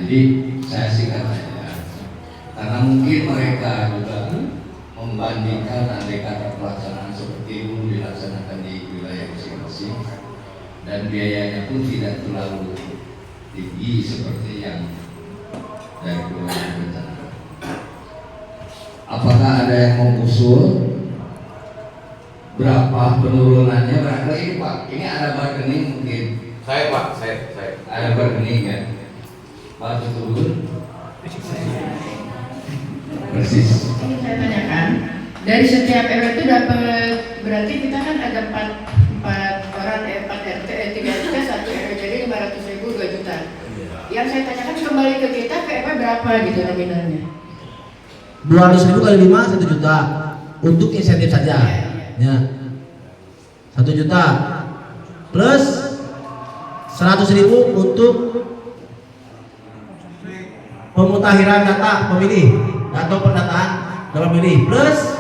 jadi saya singkat saja, karena mungkin mereka juga membandingkan andai kata pelaksanaan seperti itu dilaksanakan di wilayah masing-masing dan biayanya pun tidak terlalu tinggi seperti yang dari keluarga bencana. Apakah ada yang mau usul berapa penurunannya? Barangkali ini Pak, ini ada bargaining mungkin. Saya Pak, saya. Ada bargaining ya. Pak turun. Persis. Ini saya tanyakan, dari setiap RW itu dapat, berarti kita kan ada 4 orang, 4 RT, 3 RT, 1 RW, jadi 500.000, 2 juta. Yang saya tanyakan kembali ke kita, ke RW berapa gitu nominalnya? 200.000 kali 5, 1 juta untuk insentif saja. Ya. 1 juta plus 100.000 untuk pemutakhiran data pemilih atau pendataan dalam pemilih plus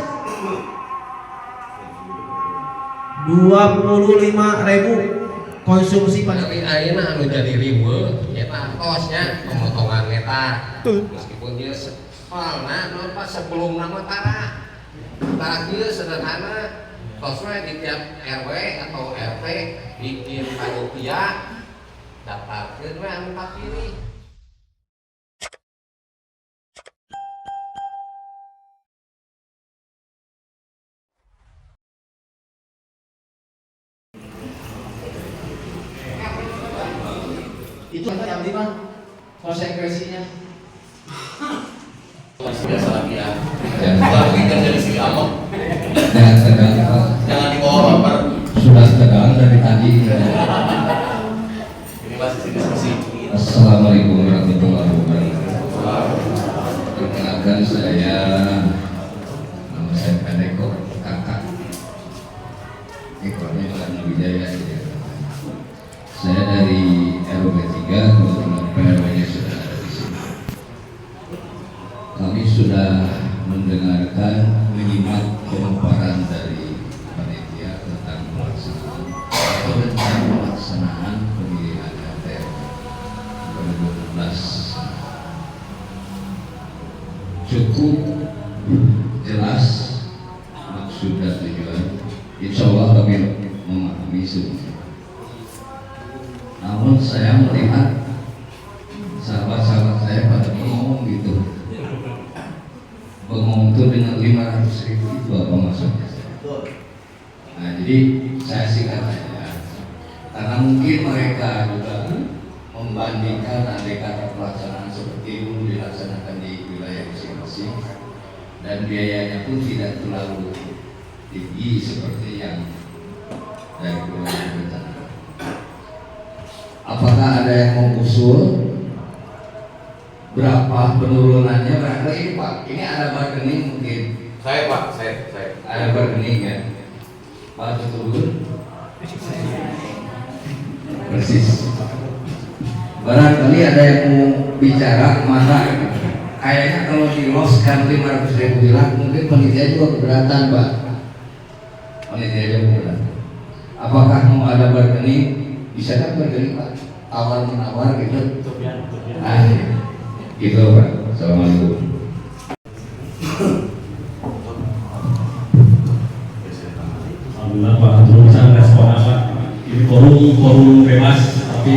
25.000 konsumsi pada Tapi ayeuna anu jadi riweuh eta kosnya pemotongan eta. Meskipun dia soalna nu pas sebelum nama tara. Tara kieu sederhana kosnya di tiap RW atau RT bikin panitia daftarkeun we anu kapilih. itu yang lima konsekuensinya. Biasa lagi ya. Jangan Kalau kita jadi si amok, tegang Pak. jangan dibawa baper. Sudah tegang dari tadi. Ini masih diskusi. Assalamualaikum warahmatullahi wabarakatuh. Perkenalkan saya, nama saya Kadeko Kakak. Ekornya Kakak Wijaya. Saya dari RW 3, kebetulan PRW-nya sudah ada di sini. Kami sudah mendengarkan, menyimak pemaparan dari panitia tentang pelaksanaan atau rencana pelaksanaan pemilihan RT 2016. Cukup jelas maksud dan tujuan. Insya Allah kami memahami semuanya. Namun saya melihat sahabat-sahabat saya pada bengong gitu. Bengong itu dengan 500.000 itu apa maksudnya? Nah jadi saya singkat saja, karena mungkin mereka juga membandingkan andai kata pelaksanaan seperti itu dilaksanakan di wilayah masing-masing dan biayanya pun tidak terlalu tinggi seperti yang dari keluarga bencana. Apakah ada yang mau usul berapa penurunannya? Barangkali ini Pak, ini ada bargaining mungkin. Saya Pak, saya. Ada bargaining ya. Pak turun. Persis. Barangkali ada yang mau bicara, maka kayaknya kalau di loss kan 500.000 hilang, mungkin panitia juga keberatan Pak. Panitia juga keberatan. Apakah mau ada bargaining? Bisa kan bargaining Pak? Tawar menawar gitu. Nah, gitu Pak. Assalamualaikum. Alhamdulillah Pak, belum bisa respon apa. Ini forum bebas, tapi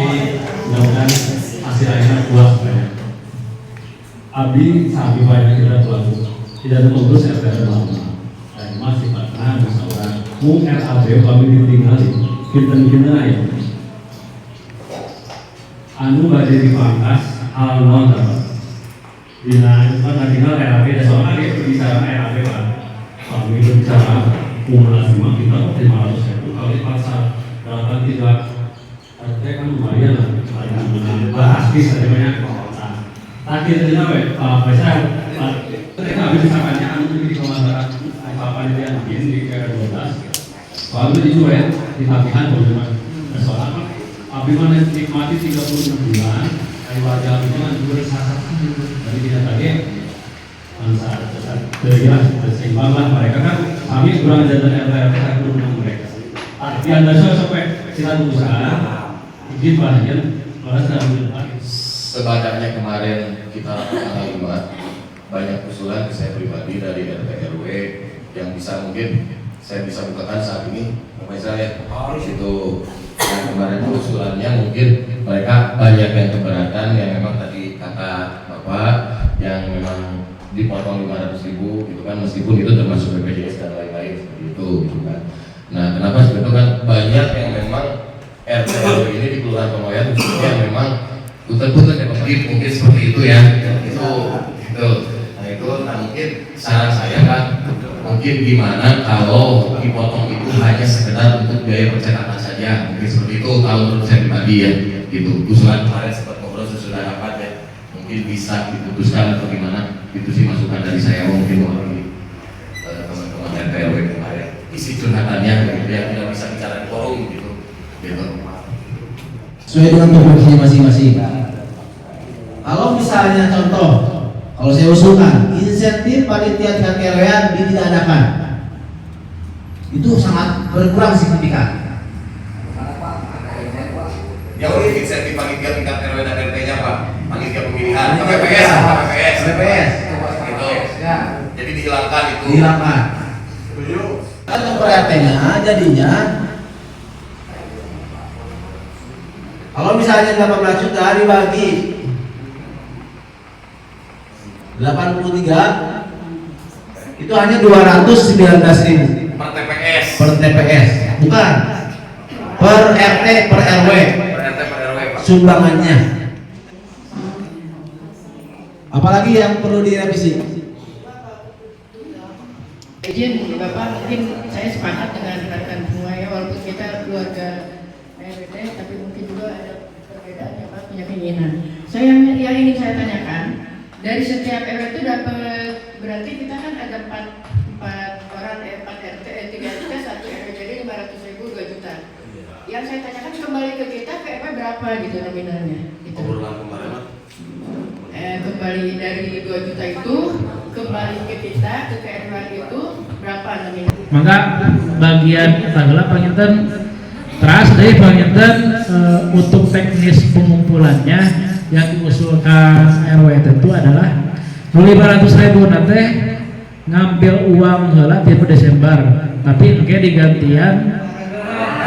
mudah-mudahan hasil akhirnya puas sebenarnya. Abdi sabi banyak kita tuan, tidak ada pengurus RT lama. Dan masih karena misalkan RAB kami ditinggali, kita ya. Anu badai dipangkas hal non dapat. Bila kan tinggal RAB dan soalnya dia berbicara RAB Pak. Kami berbicara kumulasi mah kita 500.000 kalau dipaksa dalam tidak RT kan lumayan lah. Bahas bisa banyak. Tadi ternyata Pak saya mereka habis misalkannya anu di keluarga apa dia bikin di KR 12. Kalau itu dijual di tagihan bagaimana? Soalnya Abi mana nikmati 36 bulan, dari wajah itu kan juga sasaran dari kita tadi bangsa jelas seimbang lah mereka kan kami kurang jatuh RT saya belum mereka. Tapi anda sampai kita usaha, izin bahagian kalau sudah Sebadanya kemarin kita tanggal 5 banyak usulan ke saya pribadi dari RT RW yang bisa mungkin saya bisa bukakan saat ini. Misalnya itu yang kemarin usulannya mungkin mereka banyak yang keberatan yang memang tadi kata Bapak yang memang dipotong 500.000 gitu kan, meskipun itu termasuk BPJS dan lain-lain seperti itu gitu kan. Nah, kenapa seperti itu kan banyak yang memang RT RW ini di Kelurahan Pemoyan yang memang putar-putar ya mungkin seperti itu ya. Nah mungkin saran saya kan mungkin gimana kalau dipotong itu hanya sekedar untuk biaya percetakan saja, mungkin seperti itu kalau menurut saya pribadi ya gitu. Usulan kemarin sempat ngobrol sesudah rapat ya, mungkin bisa diputuskan atau gimana, itu sih masukan dari saya. Mungkin mewakili teman-teman RT RW kemarin isi curhatannya gitu ya, tidak bisa bicara di forum gitu. Sesuai dengan tupoksinya masing-masing. Kalau misalnya contoh, kalau saya usulkan insentif panitia tingkat RW-an ditidakadakan, itu sangat berkurang signifikan. Ya udah insentif panitia tingkat RW dan RT-nya Pak, panitia pemilihan, PPS. Gitu. Jadi dihilangkan itu. Dihilangkan. Untuk per RT-nya jadinya, kalau misalnya 18 juta dibagi 83, itu hanya 219.000 Per TPS. per TPS, bukan per RT per RW. Per RT per RW Pak. Sumbangannya. Apalagi yang perlu direvisi? Izin Bapak, mungkin saya sepakat dengan rekan semua ya, walaupun kita keluarga RWT, tapi mungkin juga ada perbedaan ya Pak, punya keinginan. Yang ingin saya tanyakan, dari setiap RW itu dapat, berarti kita kan ada 4 orang, 4 RT, 3 RT, 1 RW, jadi 500.000, 2 juta. Yang saya tanyakan kembali ke kita, ke RW berapa gitu nominalnya? Gitu. Obrolan kemarin Kembali dari 2 juta itu kembali ke kita, ke RW itu berapa nominal? Maka bagian tanggal panginten teras dari panginten untuk teknis pengumpulannya yang diusulkan RW tentu adalah 500.000 nanti ngambil uang heula di Desember, tapi mungkin digantian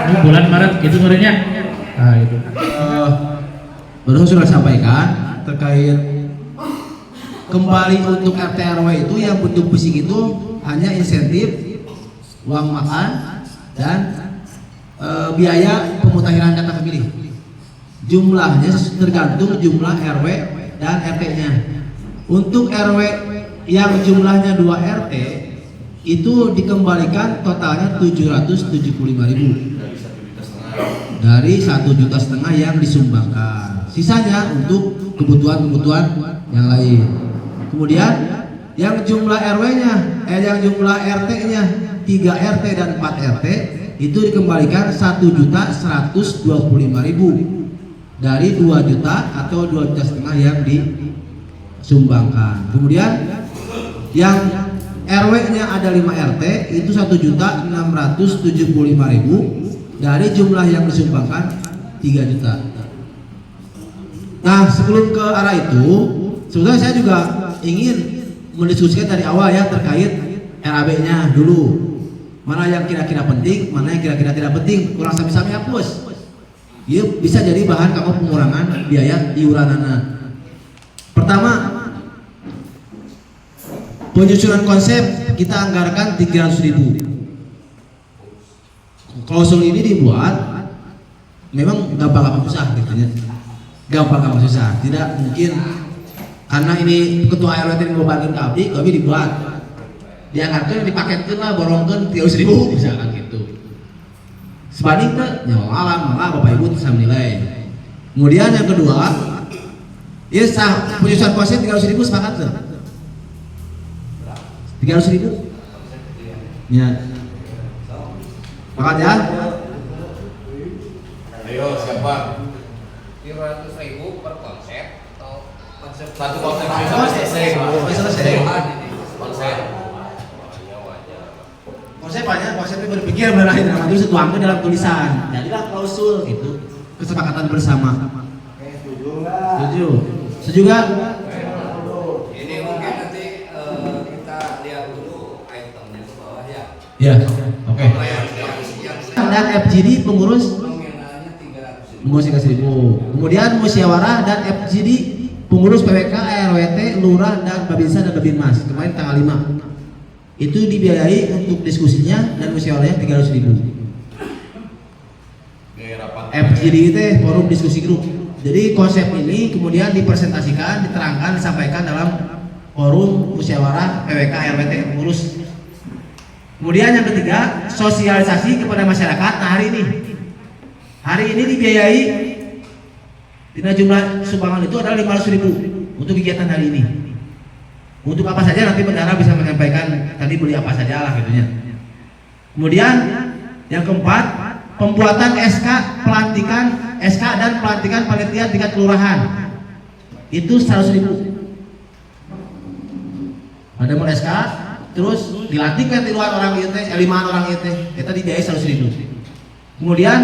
di bulan Maret gitu ngerinya. Nah itu. Baru sudah sampaikan terkait kembali untuk RT RW itu yang bentuk fisik itu hanya insentif, uang makan, dan biaya pemutakhiran data pemilih. Jumlahnya tergantung jumlah RW dan RT-nya. Untuk RW yang jumlahnya 2 RT itu dikembalikan totalnya 775.000 dari 1,5 juta yang disumbangkan. Sisanya untuk kebutuhan-kebutuhan yang lain. Kemudian yang jumlah RW-nya, yang jumlah RT-nya 3 RT dan 4 RT itu dikembalikan 1.125.000 dari 2 juta atau 2,5 juta yang disumbangkan. Kemudian yang RW-nya ada 5 RT itu 1.675.000 dari jumlah yang disumbangkan 3 juta. Nah, sebelum ke arah itu, sebenarnya saya juga ingin mendiskusikan dari awal ya terkait RAB-nya dulu. Mana yang kira-kira penting, mana yang kira-kira tidak penting, kurang sami-sami hapus. Ya, bisa jadi bahan kamu pengurangan biaya iuranana. Pertama, penyusunan konsep kita anggarkan 300.000. Klausul ini dibuat memang gampang susah gitu ya. Gampang susah, tidak mungkin karena ini ketua RW mau bagian ke abdi, kami dibuat dianggarkan, dipaketkan lah, borongkan 300.000 misalkan gitu. Sebanding ke nyawa alam, maka bapak ibu bisa menilai. Kemudian yang kedua, ya sah penyusunan konsep 300.000 sepakat tuh. 300.000 ya. Sepakat ya? Ayo siapa? 500.000 per konsep atau konsep Satu konsep selesai. Konsep. Konsep banyak, konsepnya berpikir berakhir dalam itu dituangkan dalam tulisan. Jadilah klausul gitu. Kesepakatan bersama. Setuju. Setuju nggak? Ini mungkin nanti kita lihat dulu itemnya ke bawah ya. Ya, oke. Dan FGD pengurus Nominalnya 300.000. pengurus 3.000. Kemudian musyawarah dan FGD pengurus PWK, RWT, lurah dan babinsa dan babinmas kemarin tanggal 5. Itu dibiayai untuk diskusinya dan musyawarahnya 300.000. FGD itu forum diskusi grup. Jadi konsep ini kemudian dipresentasikan, diterangkan, disampaikan dalam forum musyawarah PWK, RWT, pengurus. Kemudian yang ketiga, sosialisasi kepada masyarakat. Nah, hari ini dibiayai dengan jumlah sumbangan itu adalah 500.000 untuk kegiatan hari ini. Untuk apa saja nanti bendahara bisa menyampaikan tadi beli apa saja lah gitunya. Kemudian yang keempat, pembuatan SK dan pelantikan panitia tingkat kelurahan itu 100.000. Ada mau SK, terus dilantik ke tiluan orang itu, 5 orang itu, kita dibiayai 100.000. Kemudian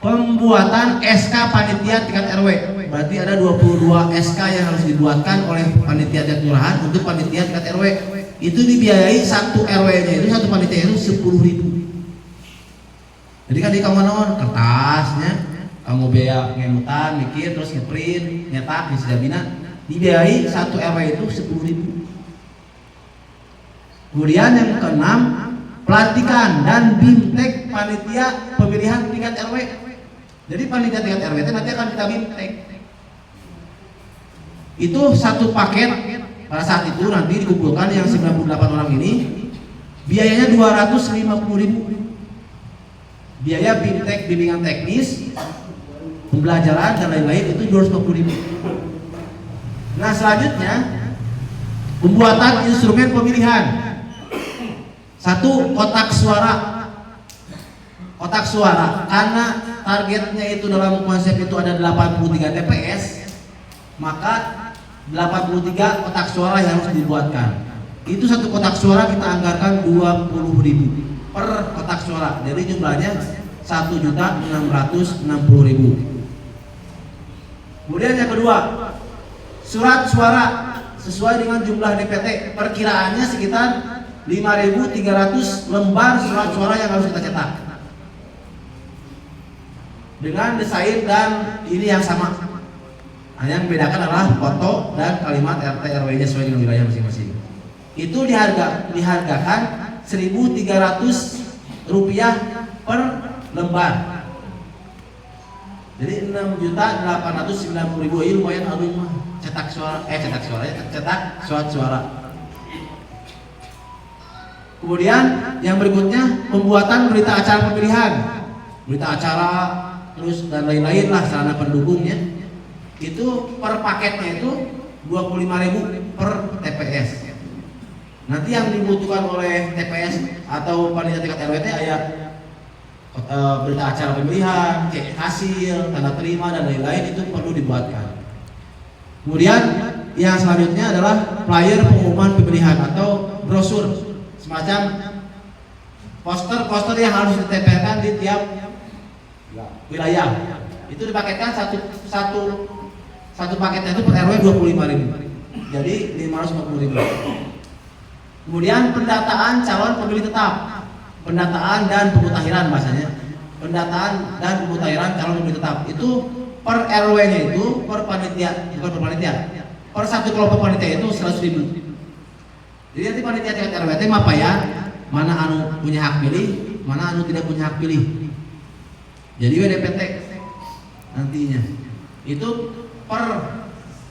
pembuatan SK panitia tingkat RW, berarti ada 22 SK yang harus dibuatkan oleh panitia tingkat kelurahan untuk panitia tingkat RW. Itu dibiayai satu RW-nya itu, satu panitia itu 10.000. Jadi kan di kamu naon kertasnya, kamu biaya ngemutan, mikir, terus ngeprint, nyetak, disediabina, dibiayai satu RW itu 10.000. Kemudian yang keenam, pelantikan dan bimtek panitia pemilihan tingkat RW. Jadi panitia tingkat RW itu nanti akan kita bimtek. Itu satu paket pada saat itu nanti dikumpulkan yang 98 orang ini, biayanya 250.000. Biaya bimtek, bimbingan teknis, pembelajaran dan lain-lain itu 250.000. Nah selanjutnya pembuatan instrumen pemilihan. Satu, kotak suara. Kotak suara, karena targetnya itu dalam konsep itu ada 83 TPS, maka 83 kotak suara yang harus dibuatkan. Itu satu kotak suara kita anggarkan 20.000 per kotak suara. Jadi jumlahnya 1.660.000. Kemudian yang kedua, surat suara sesuai dengan jumlah DPT, perkiraannya sekitar 5.300 lembar surat suara yang harus kita cetak dengan desain dan ini yang sama. Hanya yang membedakan adalah foto dan kalimat RT RW-nya sesuai dengan wilayah masing-masing. Itu dihargakan 1.300 rupiah per lembar. Jadi 6.890.000. Ini lumayan aduh cetak surat suara. Kemudian yang berikutnya pembuatan berita acara pemilihan, berita acara terus dan lain-lain lah sarana pendukungnya. Itu per paketnya itu 25.000 per TPS. Nanti yang dibutuhkan oleh TPS atau panitia tingkat RWT aya berita acara pemilihan, cek hasil, tanda terima dan lain-lain itu perlu dibuatkan. Kemudian yang selanjutnya adalah flyer pengumuman pemilihan atau brosur, semacam poster-poster yang harus ditempelkan di tiap wilayah. Itu dipaketkan satu paketnya itu per RW 25.000. Jadi 550.000. Kemudian pendataan calon pemilih tetap, pendataan dan pemutahiran bahasanya, pendataan dan pemutahiran calon pemilih tetap itu per RW-nya itu per panitia, bukan per panitia, per satu kelompok panitia itu 100.000. Jadi nanti panitia tingkat RW itu mapayan mana anu punya hak pilih, mana anu tidak punya hak pilih. Jadi WDPT nantinya itu per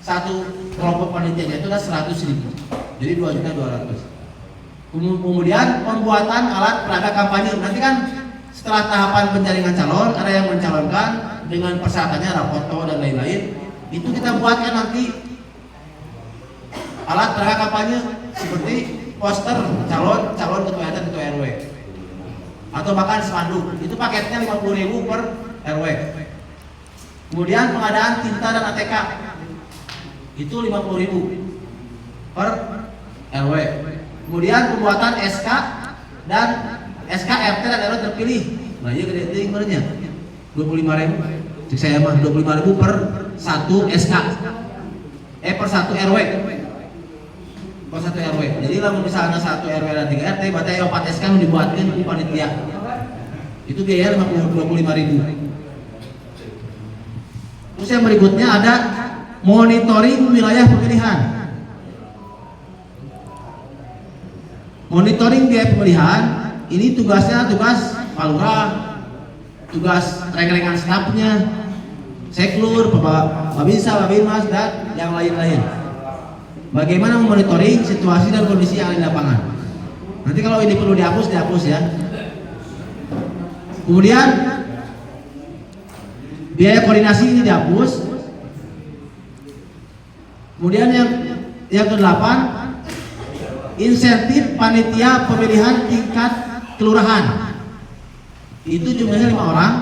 satu kelompok panitia itu adalah 100.000. Jadi 2.200.000. Kemudian pembuatan alat peraga kampanye. Nanti kan setelah tahapan penjaringan calon ada yang mencalonkan dengan persyaratannya ada foto dan lain-lain. Itu kita buatkan nanti alat peraga kampanye seperti poster calon ketua RT, ketua RW, atau bahkan spanduk. Itu paketnya 50.000 per RW. Kemudian pengadaan tinta dan ATK itu 50.000 per RW. Kemudian pembuatan SK dan SK RT dan RW terpilih. Nah, iya gede tinggalnya 25.000. Cek saya mah 25.000 per satu SK. per 1 RW. Per 1 RW. Jadi lamun misalnya 1 RW dan 3 RT berarti aya 4 SK nu dibuatkeun ku panitia. Itu biaya 25.000. Terus yang berikutnya ada monitoring wilayah pemilihan. Monitoring biaya pemilihan ini tugasnya tugas Palura, tugas reng-rengan stafnya, Seklur, Babinsa, Babinmas, dan yang lain-lain. Bagaimana memonitoring situasi dan kondisi yang ada di lapangan. Nanti kalau ini perlu dihapus ya. Kemudian biaya koordinasi ini dihapus. Kemudian yang ke-8, insentif panitia pemilihan tingkat kelurahan. Itu jumlahnya 5 orang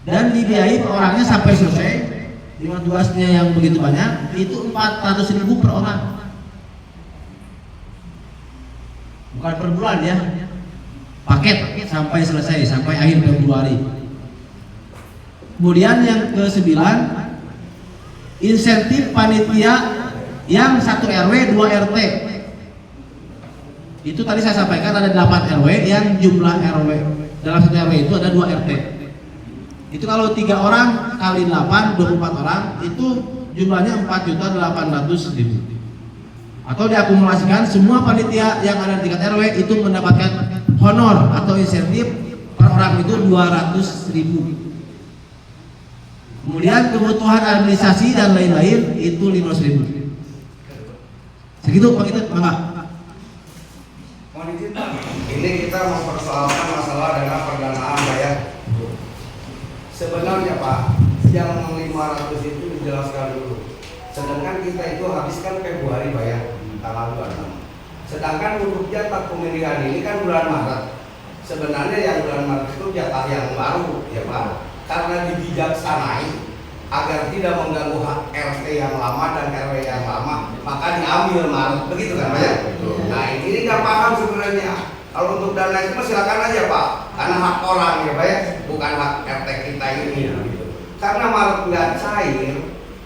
dan dibiayai per orangnya sampai selesai. Dengan tugasnya yang begitu banyak, itu 400.000 per orang. Bukan per bulan ya. Paket sampai selesai, sampai akhir Februari. Kemudian yang ke-9, insentif panitia yang 1 RW 2 RT. Itu tadi saya sampaikan ada 8 RW yang jumlah RW dalam 1 RW itu ada 2 RT. Itu kalau 3 orang kali 8 24 orang itu jumlahnya 4.800.000. Atau diakumulasikan semua panitia yang ada di tingkat RW itu mendapatkan honor atau insentif per orang itu 200.000. Kemudian kebutuhan administrasi dan lain-lain itu 500.000. Segitu Pak, kita enggak. Ini kita mempersoalkan masalah dana pendanaan bayar. Sebenarnya Pak, yang 500 itu dijelaskan dulu. Sedangkan kita itu habiskan Februari bayar tanggal 26. Sedangkan untuk jatah pemilihan ini kan bulan Maret. Sebenarnya yang bulan Maret itu jatah yang baru ya Pak. Karena dibijaksanai agar tidak mengganggu hak RT yang lama dan RW yang lama, maka diambil Maret, begitu kan Pak ya? Nah ini nggak paham sebenarnya. Kalau untuk dana itu silakan aja Pak, karena hak orang ya Pak ya, bukan hak RT kita ini. Gitu. Karena Maret nggak cair,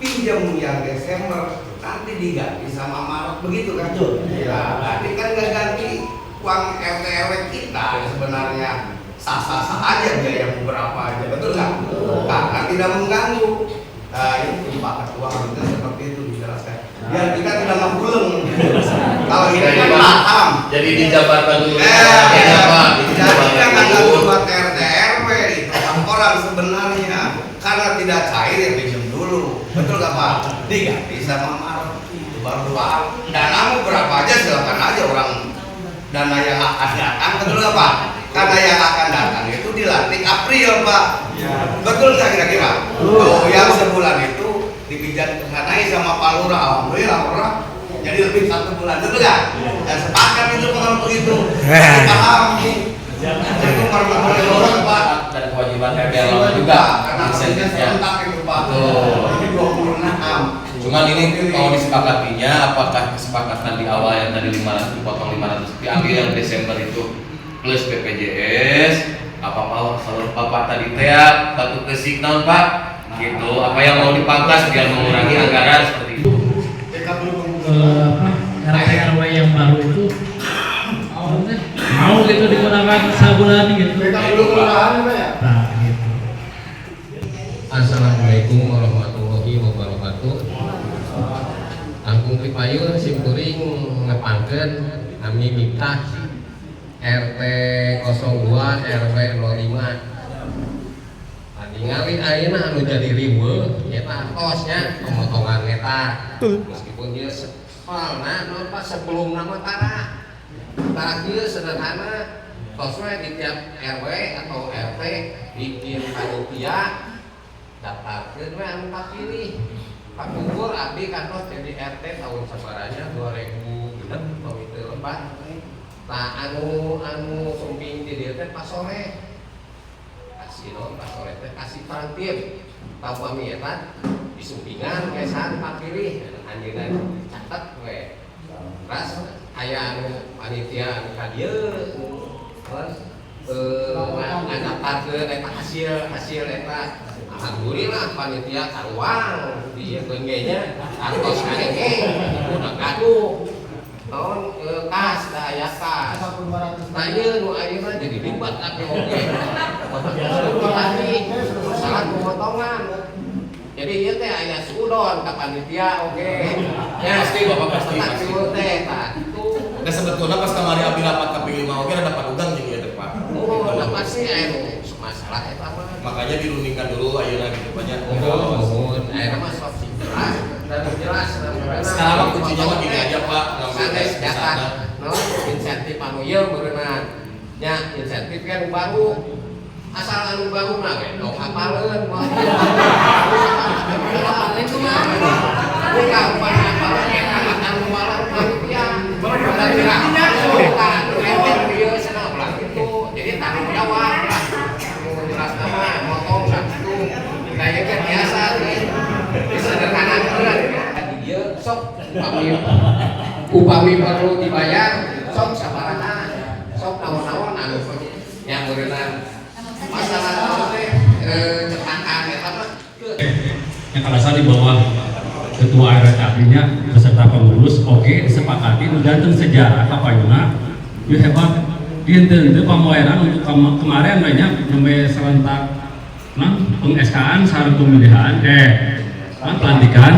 pinjam yang Desember nanti diganti sama Maret, begitu kan? Ya, berarti kan nggak ganti uang RT RW kita sebenarnya. Sah-sah aja biaya beberapa aja, betul nggak? Karena tidak mengganggu. Nah itu Pak Ketua kita seperti itu dijelaskan. Biar kita tidak ngegulung. Kalau ini kan paham. Jadi dijabarkan dulu. Jadi jangan ngagul buat RT RW itu orang sebenarnya karena tidak cair ya pinjam dulu, betul nggak Pak? Diganti sama Maret itu baru Pak. Danamu berapa aja silakan aja orang dana yang akan datang, betul nggak Pak? Karena yang akan datang itu dilantik April Pak, ya. Betul nggak kira-kira? Oh, yang sebulan itu dibijaksanai sama Pak Lurah, alhamdulillah Lurah jadi lebih 1 bulan, betul nggak? Dan sepakat itu kalau begitu, paham nih. Itu permasalahan Lurah Pak Dan kewajiban RT lama juga karena insentifnya. itu Pak. Ini 26. Cuman ini kalau disepakatinya, apakah kesepakatan di awal yang tadi 500 dipotong 500 diambil yang Desember itu plus BPJS apa selalu Bapak tadi ya satu ke signal Pak gitu, apa yang mau dipangkas biar mengurangi anggaran seperti itu. RT RW yang baru itu mau gitu digunakan sabulan gitu. Nah, gitu. Assalamualaikum warahmatullahi wabarakatuh. Angkung Pipayu simkuring ngepangkeun kami minta RT 02 RW 05 ningali ayeuna anu jadi riweuh eta kosnya pemotongan eta meskipun dia soalna non pas sebelum nama tara kieu sederhana kosnya di tiap RW atau RT bikin panitia daftarkeun we anu kapilih Pak Kukur abdi kantos jadi RT tahun sabaranya 2006 komite lebat. Nah anu sumping di dieu teh pas sore kasih non pas sore teh kasih partir tahu kami eta di sumpingan kesan Pak pilih anjeunna catet we ras aya anu panitia anu ka dieu terus ngadaptarkeun eta hasil eta. Alhamdulillah panitia karuang di benggenya antos kangge udah gaduh naon kas da aya kas nah ieu nu ayeuna jadi libat kabeh oge lagi salah pemotongan jadi ieu teh aya sudon ka panitia oge nya pasti Bapak pasti teh tah itu Nah sebetulnya pas kemarin abi rapat KP 5 oke ada dapat udang jeung ieu teh Pak. udah pasti aya masalah eta mah Makanya dirundingkan dulu ayeuna gitu banyak. ayeuna mah sok jelas dan jelas Sekarang kuncinya mah gini aja Pak, santai data no insentif anu ieu beuneunan nya insentif kan baru asal anu baru mah we dong hafaleun mah hafaleun kumaha kuwi ka upaya hafaleun eta anu baru panitia dan tidak kan ieu cenah ulah kitu jadi tanggung jawab lah jelas nama motong satu kayak kan biasa disederhanakeun ieu sok upami perlu dibayar sok sabaraha sok naon-naon anu yang beuneunan masalah teh cetakan eta mah yang kalau saya di bawah ketua RW-nya beserta pengurus oke disepakati dan sejarah kapayuna ieu hebat dinten teu pamoeran untuk kemarin banyak sampai serentak peng-SK-an sareng pemilihan pelantikan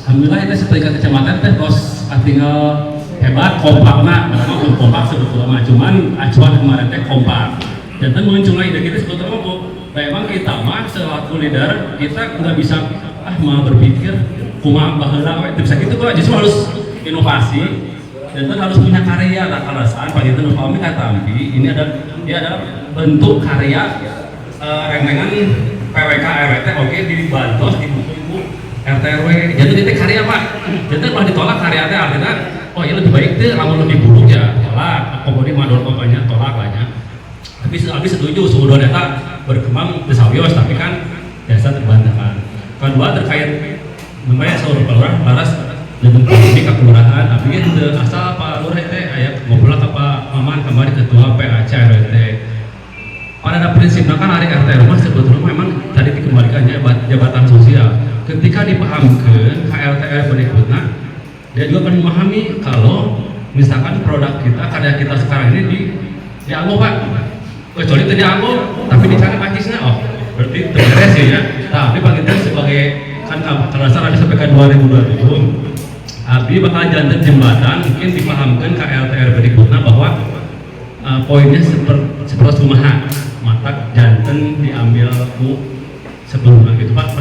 alhamdulillah itu setingkat kecamatan teh tos tinggal hebat kompakna memang kompak sebetulnya cuman acuan kemarin teh kompak dan muncul ide kita sebetulnya memang kita mah selaku leader kita nggak bisa mau berpikir kumaha baheula we bisa gitu kok justru harus inovasi dan harus punya karya tak alasan Pak itu kami kata ini adalah bentuk karya rengengan PWK RWT oke dibantos di buku RT/RW jadi itu karya Pak jadi kalau ditolak karya teh artinya oh ya lebih baik tuh lamun lebih buruk ya tolak komodi madol pokoknya tolak lahnya tapi setuju suudon eta berkembang besawios tapi kan biasa terbantahkan kedua terkait namanya seluruh kelurahan laras dan ini ke kelurahan tapi itu asal Pak Lurah teh aya ngobrol ke Pak Maman kemarin ketua PAC RWT pada prinsipnya kan hari RT rumah sebetulnya memang tadi dikembalikannya jabatan sosial ketika dipahamkan KLTR berikutnya dia juga akan memahami kalau misalkan produk kita karya kita sekarang ini dianggo Pak kecuali itu dianggo tapi dicari pacisnya oh berarti terberes ya tapi Pak kita sebagai kan kalau salah disampaikan 2020 Abi bakal jantan jembatan mungkin dipahamkan KLTR berikutnya bahwa poinnya seperti kumaha mata jantan diambil sebelumnya gitu Pak